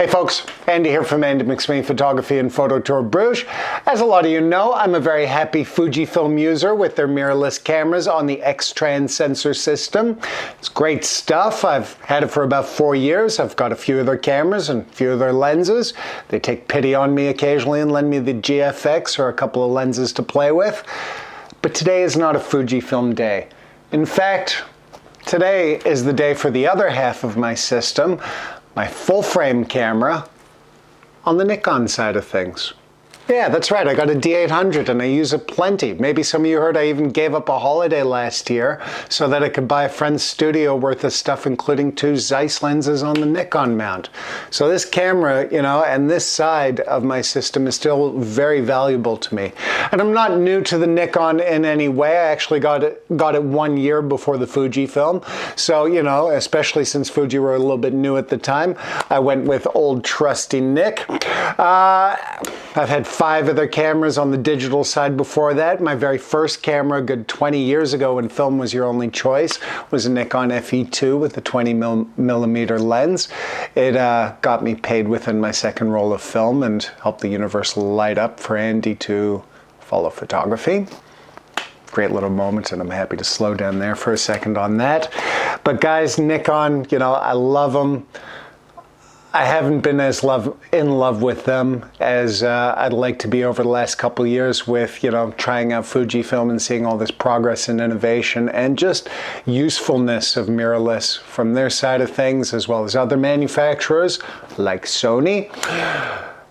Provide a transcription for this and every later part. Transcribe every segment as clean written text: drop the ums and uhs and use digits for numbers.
Hey folks, Andy here from Andy McSweeney Photography and Photo Tour Bruges. As a lot of you know, I'm a very happy Fujifilm user with their mirrorless cameras on the X-Trans sensor system. It's great stuff. I've had it for about 4 years. I've got a few of their cameras and a few of their lenses. They take pity on me occasionally and lend me the GFX or a couple of lenses to play with. But today is not a Fujifilm day. In fact, today is the day for the other half of my system, my full frame camera on the Nikon side of things. Yeah, that's right, I got a D800 and I use it plenty. Maybe some of you heard I even gave up a holiday last year so that I could buy a friend's studio worth of stuff, including 2 Zeiss lenses on the Nikon mount. So this camera, you know, and this side of my system is still very valuable to me. And I'm not new to the Nikon in any way. I actually got it 1 year before the Fujifilm. So, you know, especially since Fuji were a little bit new at the time, I went with old trusty Nick. I've had 5 of their cameras on the digital side before that. My very first camera, a good 20 years ago when film was your only choice, was a Nikon FE2 with a 20mm lens. It got me paid within my second roll of film and helped the universal light up for Andy to follow photography. Great little moment, and I'm happy to slow down there for a second on that. But guys, Nikon, you know, I love them. I haven't been as in love with them as I'd like to be over the last couple of years with, you know, trying out Fujifilm and seeing all this progress and innovation and just usefulness of mirrorless from their side of things, as well as other manufacturers like Sony.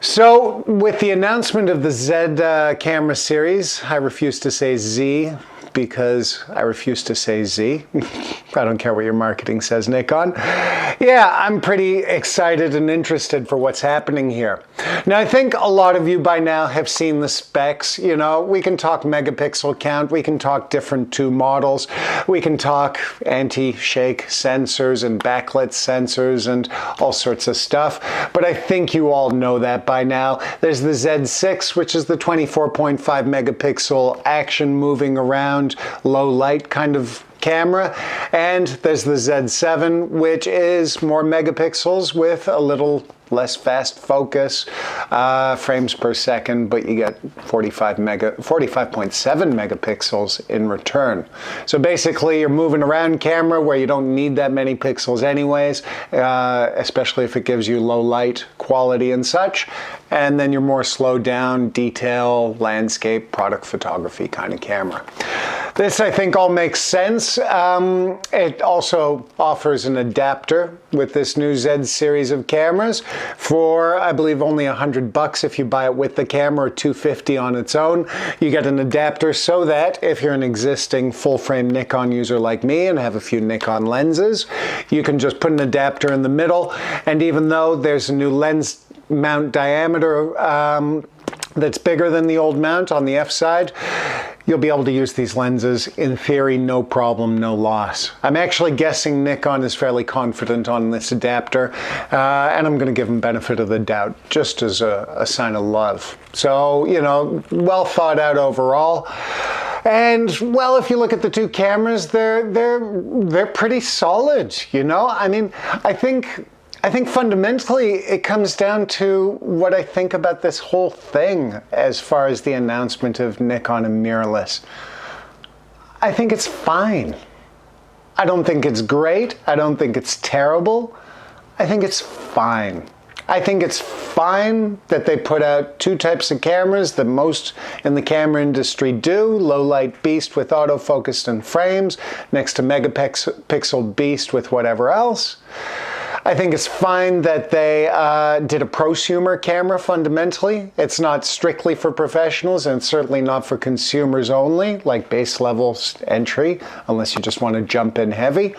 So with the announcement of the Z camera series, I refuse to say Z because I refuse to say Z. I don't care what your marketing says, Nikon. Yeah, I'm pretty excited and interested for what's happening here. Now, I think a lot of you by now have seen the specs. You know, we can talk megapixel count, we can talk different 2 models, we can talk anti-shake sensors and backlit sensors and all sorts of stuff. But I think you all know that by now. There's the Z6, which is the 24.5 megapixel action moving around, low light kind of camera, and there's the Z7, which is more megapixels with a little less fast focus, frames per second, but you get 45.7 megapixels in return. So basically, you're moving around camera where you don't need that many pixels anyways, especially if it gives you low light quality and such. And then you're more slowed down, detail, landscape, product photography kind of camera. This, I think, all makes sense. It also offers an adapter with this new Z series of cameras for, I believe, only $100 if you buy it with the camera, or $250 on its own. You get an adapter so that if you're an existing full-frame Nikon user like me and have a few Nikon lenses, you can just put an adapter in the middle, and even though there's a new lens mount diameter that's bigger than the old mount on the F side, you'll be able to use these lenses in theory, no problem, no loss. I'm actually guessing Nikon is fairly confident on this adapter, and I'm going to give them benefit of the doubt just as a sign of love. So, you know, well thought out overall. And well, if you look at the 2 cameras, they're pretty solid, you know? I mean, I think fundamentally it comes down to what I think about this whole thing as far as the announcement of Nikon and mirrorless. I think it's fine. I don't think it's great. I don't think it's terrible. I think it's fine. I think it's fine that they put out 2 types of cameras that most in the camera industry do. Low light beast with autofocus and frames next to megapixel beast with whatever else. I think it's fine that they did a prosumer camera fundamentally. It's not strictly for professionals and certainly not for consumers only, like base level entry, unless you just want to jump in heavy.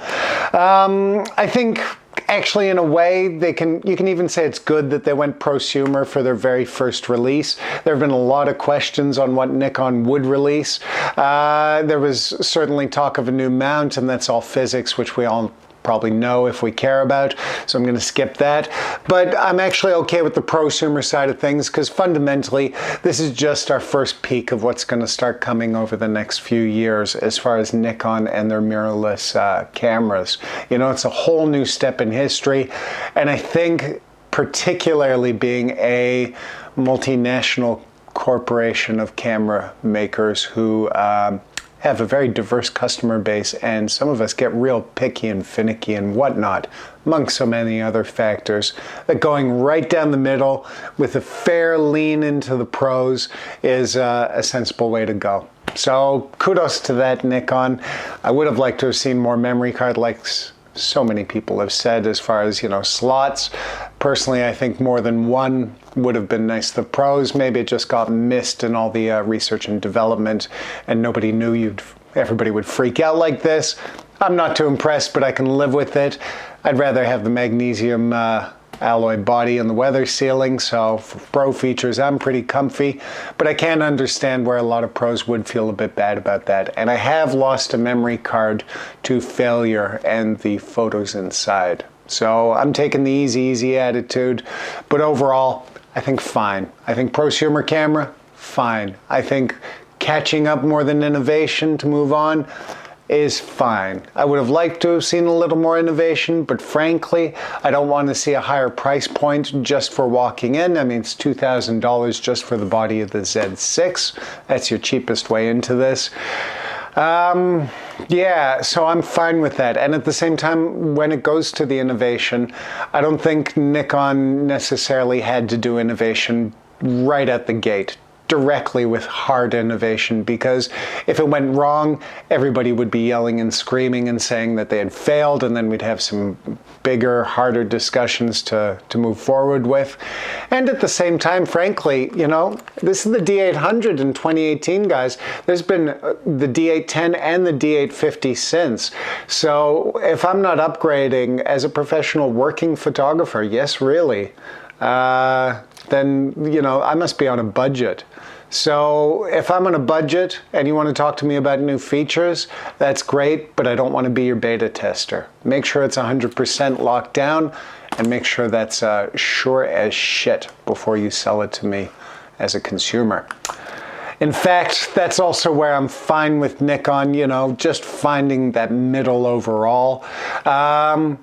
I think actually, in a way, you can even say it's good that they went prosumer for their very first release. There have been a lot of questions on what Nikon would release. There was certainly talk of a new mount, and that's all physics, which we all probably know if we care about, so I'm going to skip that. But I'm actually okay with the prosumer side of things because fundamentally this is just our first peek of what's going to start coming over the next few years as far as Nikon and their mirrorless cameras. You know, it's a whole new step in history, and I think particularly being a multinational corporation of camera makers who have a very diverse customer base, and some of us get real picky and finicky and whatnot, among so many other factors, that going right down the middle with a fair lean into the pros is a sensible way to go. So kudos to that, Nikon. I would have liked to have seen more memory card, like so many people have said, as far as, you know, slots. Personally, I think more than one would have been nice. The pros, maybe it just got missed in all the research and development, and nobody knew everybody would freak out like this. I'm not too impressed, but I can live with it. I'd rather have the magnesium alloy body and the weather sealing, so for pro features I'm pretty comfy, but I can understand where a lot of pros would feel a bit bad about that. And I have lost a memory card to failure and the photos inside. So I'm taking the easy attitude, but overall, I think fine. I think prosumer camera, fine. I think catching up more than innovation to move on is fine. I would have liked to have seen a little more innovation, but frankly, I don't want to see a higher price point just for walking in. I mean, it's $2,000 just for the body of the Z6. That's your cheapest way into this. Yeah, so I'm fine with that. And at the same time, when it goes to the innovation, I don't think Nikon necessarily had to do innovation right at the gate, directly with hard innovation, because if it went wrong, everybody would be yelling and screaming and saying that they had failed, and then we'd have some bigger, harder discussions to move forward with. And at the same time, frankly, you know, this is the D800 in 2018, guys. There's been the D810 and the D850 since. So if I'm not upgrading as a professional working photographer, yes, really, then, you know, I must be on a budget. So if I'm on a budget and you want to talk to me about new features, that's great, but I don't want to be your beta tester. Make sure it's 100% locked down, and make sure that's sure as shit before you sell it to me as a consumer. In fact, that's also where I'm fine with Nikon, you know, just finding that middle overall. I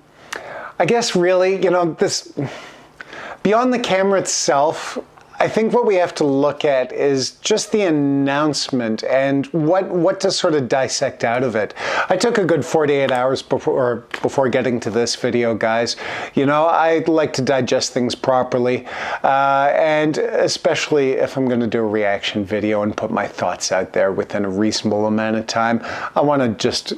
guess really, you know, this, beyond the camera itself, I think what we have to look at is just the announcement and what to sort of dissect out of it. I took a good 48 hours before getting to this video, guys. You know, I like to digest things properly, and especially if I'm going to do a reaction video and put my thoughts out there within a reasonable amount of time, I want to just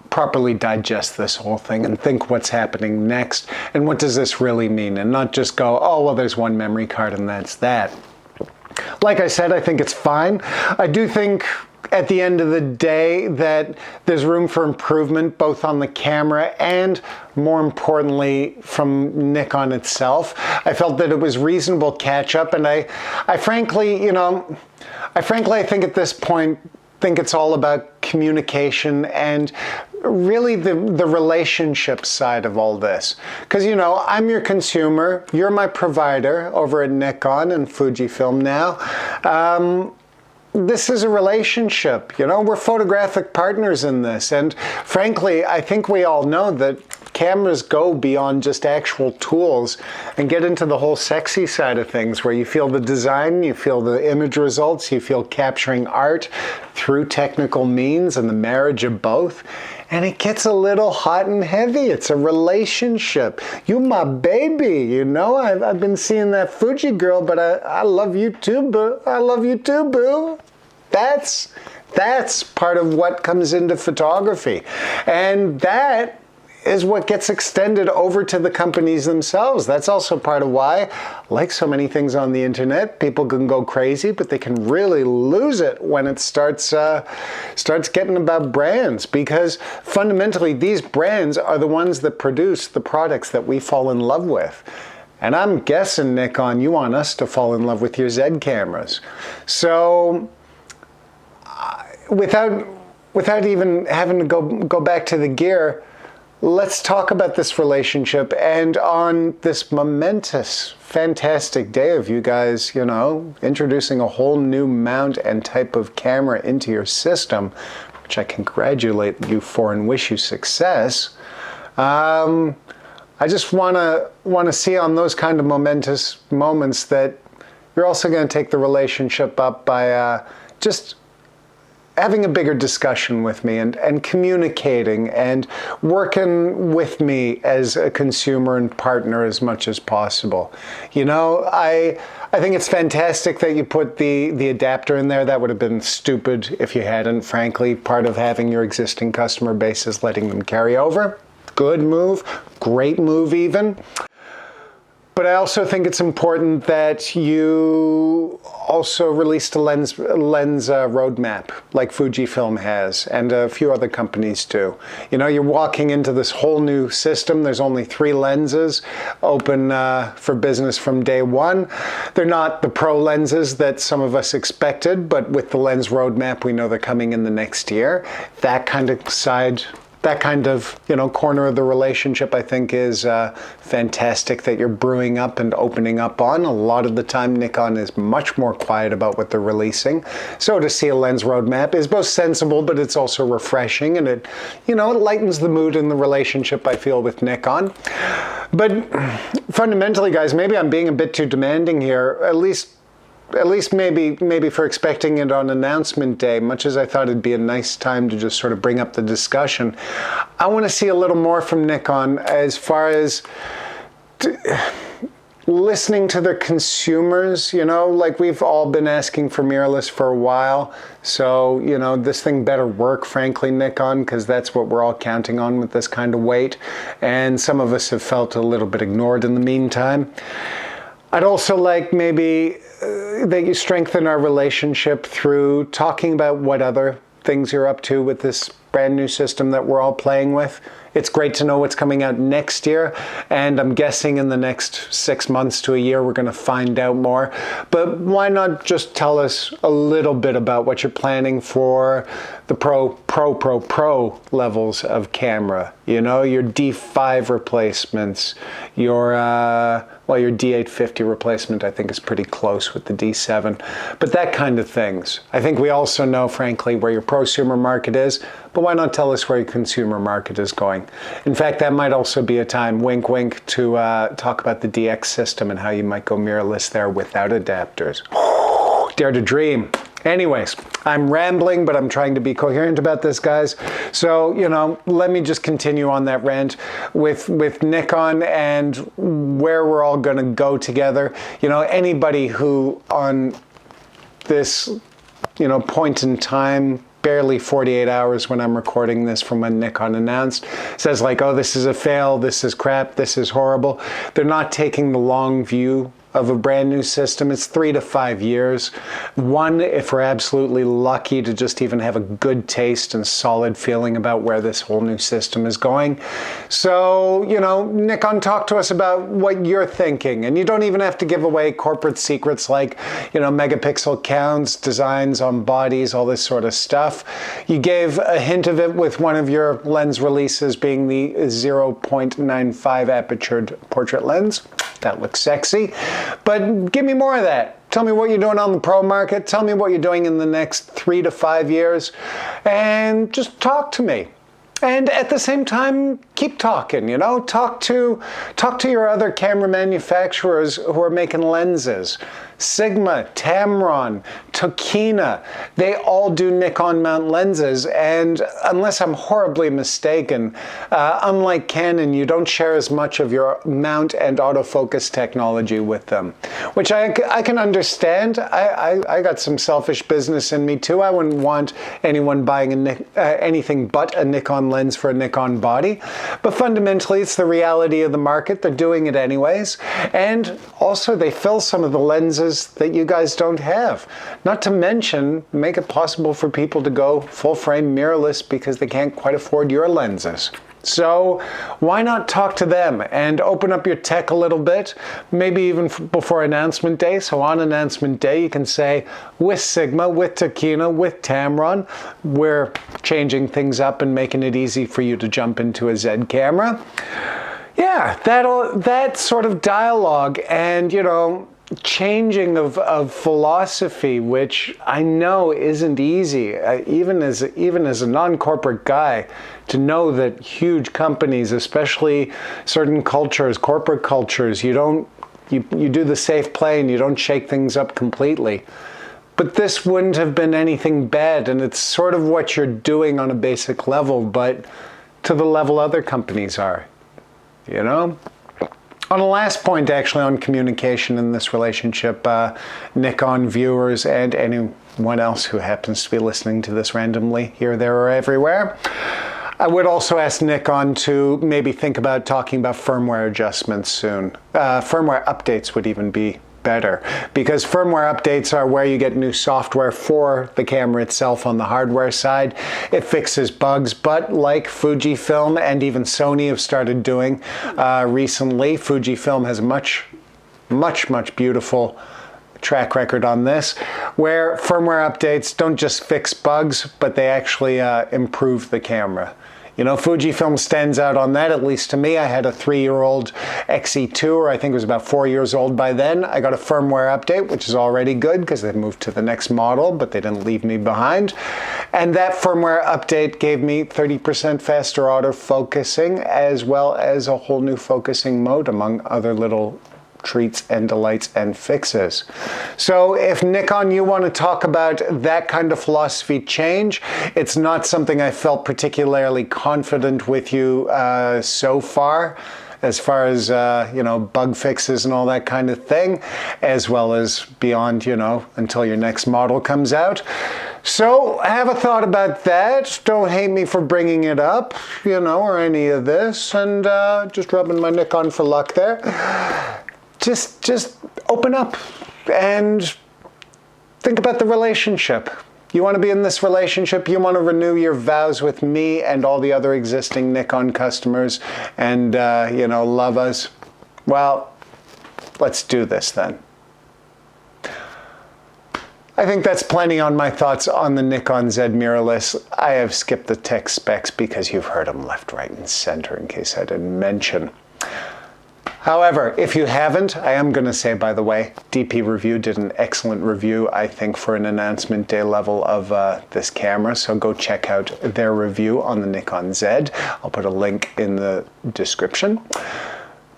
properly digest this whole thing and think what's happening next and what does this really mean, and not just go, oh, well, there's one memory card and that's that. Like I said, I think it's fine. I do think at the end of the day that there's room for improvement, both on the camera and, more importantly, from Nikon itself. I felt that it was reasonable catch-up, and I frankly, you know, I think at this point, think it's all about communication and really the relationship side of all this. Because, you know, I'm your consumer, you're my provider over at Nikon and Fujifilm now. This is a relationship, you know, we're photographic partners in this. And frankly, I think we all know that cameras go beyond just actual tools and get into the whole sexy side of things, where you feel the design, you feel the image results, you feel capturing art through technical means and the marriage of both. And it gets a little hot and heavy. It's a relationship. You my baby, you know? I've been seeing that Fuji girl, but I love you too, boo. I love you too, boo. That's part of what comes into photography. And that is what gets extended over to the companies themselves. That's also part of why, like so many things on the internet, people can go crazy, but they can really lose it when it starts getting about brands, because fundamentally these brands are the ones that produce the products that we fall in love with. And I'm guessing, Nikon, you want us to fall in love with your Z cameras. So without even having to go back to the gear, let's talk about this relationship. And on this momentous, fantastic day of you guys, you know, introducing a whole new mount and type of camera into your system, which I congratulate you for and wish you success, I I just want to see on those kind of momentous moments that you're also going to take the relationship up by just having a bigger discussion with me and communicating and working with me as a consumer and partner as much as possible. You know, I think it's fantastic that you put the adapter in there. That would have been stupid if you hadn't, frankly. Part of having your existing customer base is letting them carry over. Good move, great move even. But I also think it's important that you also released a lens roadmap like Fujifilm has and a few other companies do. You know, you're walking into this whole new system. There's only 3 lenses open for business from day one. They're not the pro lenses that some of us expected, but with the lens roadmap, we know they're coming in the next year. That kind of, you know, corner of the relationship, I think, is fantastic that you're brewing up and opening up on. A lot of the time, Nikon is much more quiet about what they're releasing. So to see a lens roadmap is both sensible, but it's also refreshing, and it, you know, it lightens the mood in the relationship, I feel, with Nikon. But fundamentally, guys, maybe I'm being a bit too demanding here, at least maybe for expecting it on announcement day, much as I thought it'd be a nice time to just sort of bring up the discussion. I want to see a little more from Nikon as far as listening to the consumers, you know, like we've all been asking for mirrorless for a while. So, you know, this thing better work, frankly, Nikon, because that's what we're all counting on with this kind of weight. And some of us have felt a little bit ignored in the meantime. I'd also like maybe that you strengthen our relationship through talking about what other things you're up to with this brand new system that we're all playing with. It's great to know what's coming out next year, and I'm guessing in the next 6 months to a year we're going to find out more. But why not just tell us a little bit about what you're planning for the pro levels of camera? You know, your D5 replacements, your your D850 replacement I think is pretty close with the D7, but that kind of things. I think we also know, frankly, where your prosumer market is, but why not tell us where your consumer market is going? In fact, that might also be a time, wink wink, to talk about the DX system and how you might go mirrorless there without adapters. Dare to dream. Anyways, I'm rambling, but I'm trying to be coherent about this, guys. So, you know, let me just continue on that rant with Nikon and where we're all going to go together. You know, anybody who on this, you know, point in time, barely 48 hours when I'm recording this from when Nikon announced, says like, oh, this is a fail, this is crap, this is horrible. They're not taking the long view of a brand new system. It's 3 to 5 years. One, if we're absolutely lucky to just even have a good taste and solid feeling about where this whole new system is going. So, you know, Nikon, talk to us about what you're thinking. And you don't even have to give away corporate secrets like, you know, megapixel counts, designs on bodies, all this sort of stuff. You gave a hint of it with one of your lens releases being the 0.95 apertured portrait lens. That looks sexy. But give me more of that. Tell me what you're doing on the pro market. Tell me what you're doing in the next 3 to 5 years. And just talk to me. And at the same time, keep talking, you know? Talk to your other camera manufacturers who are making lenses. Sigma, Tamron, Tokina, they all do Nikon mount lenses, and unless I'm horribly mistaken, unlike Canon, you don't share as much of your mount and autofocus technology with them, which I can understand. I got some selfish business in me too. I wouldn't want anyone buying anything but a Nikon lens for a Nikon body, but fundamentally it's the reality of the market. They're doing it anyways, and also they fill some of the lenses that you guys don't have. Not to mention, make it possible for people to go full frame mirrorless because they can't quite afford your lenses. So why not talk to them and open up your tech a little bit, maybe even before announcement day. So on announcement day, you can say, with Sigma, with Tokina, with Tamron, we're changing things up and making it easy for you to jump into a Z camera. Yeah, that sort of dialogue, and, you know, changing of philosophy, which I know isn't easy, even as a non-corporate guy, to know that huge companies, especially certain cultures, corporate cultures, you do the safe play and you don't shake things up completely. But this wouldn't have been anything bad, and it's sort of what you're doing on a basic level, but to the level other companies are, you know? On the last point, actually, on communication in this relationship, Nikon viewers and anyone else who happens to be listening to this randomly here, there, or everywhere, I would also ask Nikon to maybe think about talking about firmware adjustments soon. Firmware updates would even be better, because firmware updates are where you get new software for the camera itself on the hardware side. It fixes bugs, but like Fujifilm and even Sony have started doing recently, Fujifilm has a much beautiful track record on this, where firmware updates don't just fix bugs, but they actually improve the camera. You know, Fujifilm stands out on that, at least to me. I had a 3-year-old XE2, or I think it was about 4 years old by then. I got a firmware update, which is already good because they moved to the next model, but they didn't leave me behind. And that firmware update gave me 30% faster autofocusing, as well as a whole new focusing mode, among other little treats and delights and fixes. So if Nikon, you want to talk about that kind of philosophy change, it's not something I felt particularly confident with you so far as you know, bug fixes and all that kind of thing, as well as beyond, you know, until your next model comes out. So have a thought about that. Don't hate me for bringing it up, you know, or any of this, and just rubbing my Nikon for luck there. Just open up and think about the relationship. You want to be in this relationship, you want to renew your vows with me and all the other existing Nikon customers and, you know, love us. Well, let's do this then. I think that's plenty on my thoughts on the Nikon Z Mirrorless. I have skipped the tech specs because you've heard them left, right, and center in case I didn't mention. However, if you haven't, I am going to say, by the way, DP Review did an excellent review, I think, for an announcement day level of this camera. So go check out their review on the Nikon Z. I'll put a link in the description.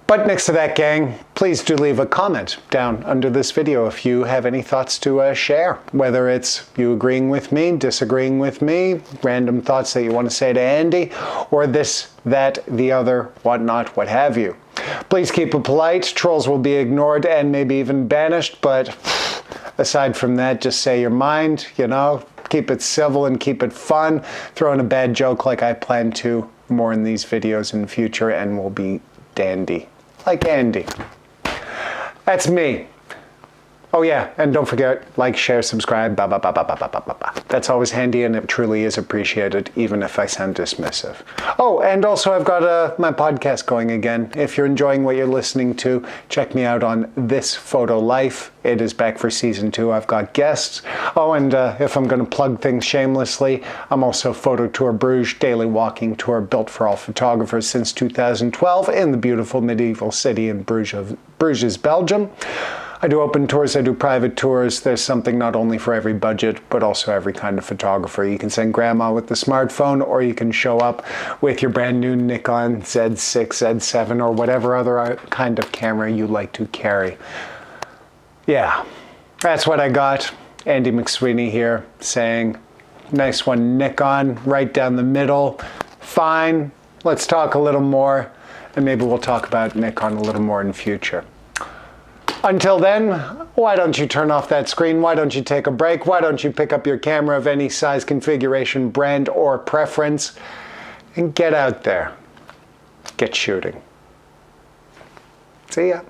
But next to that, gang, please do leave a comment down under this video if you have any thoughts to share. Whether it's you agreeing with me, disagreeing with me, random thoughts that you want to say to Andy, or this, that, the other, whatnot, what have you. Please keep it polite. Trolls will be ignored and maybe even banished, but aside from that, just say your mind, you know, keep it civil and keep it fun. Throw in a bad joke like I plan to more in these videos in future, and we'll be dandy. Like Andy. That's me. Oh yeah, and don't forget, like, share, subscribe, blah, blah, blah, blah, blah, blah, blah, blah. That's always handy, and it truly is appreciated, even if I sound dismissive. Oh, and also I've got my podcast going again. If you're enjoying what you're listening to, check me out on This Photo Life. It is back for season 2. I've got guests. Oh, and if I'm going to plug things shamelessly, I'm also Photo Tour Bruges, daily walking tour built for all photographers since 2012 in the beautiful medieval city in Bruges, Belgium. I do open tours, I do private tours. There's something not only for every budget, but also every kind of photographer. You can send grandma with the smartphone, or you can show up with your brand new Nikon Z6, Z7, or whatever other kind of camera you like to carry. Yeah, that's what I got. Andy McSweeney here saying, nice one, Nikon, right down the middle. Fine, let's talk a little more, and maybe we'll talk about Nikon a little more in future. Until then, why don't you turn off that screen? Why don't you take a break? Why don't you pick up your camera of any size, configuration, brand, or preference, and get out there. Get shooting. See ya.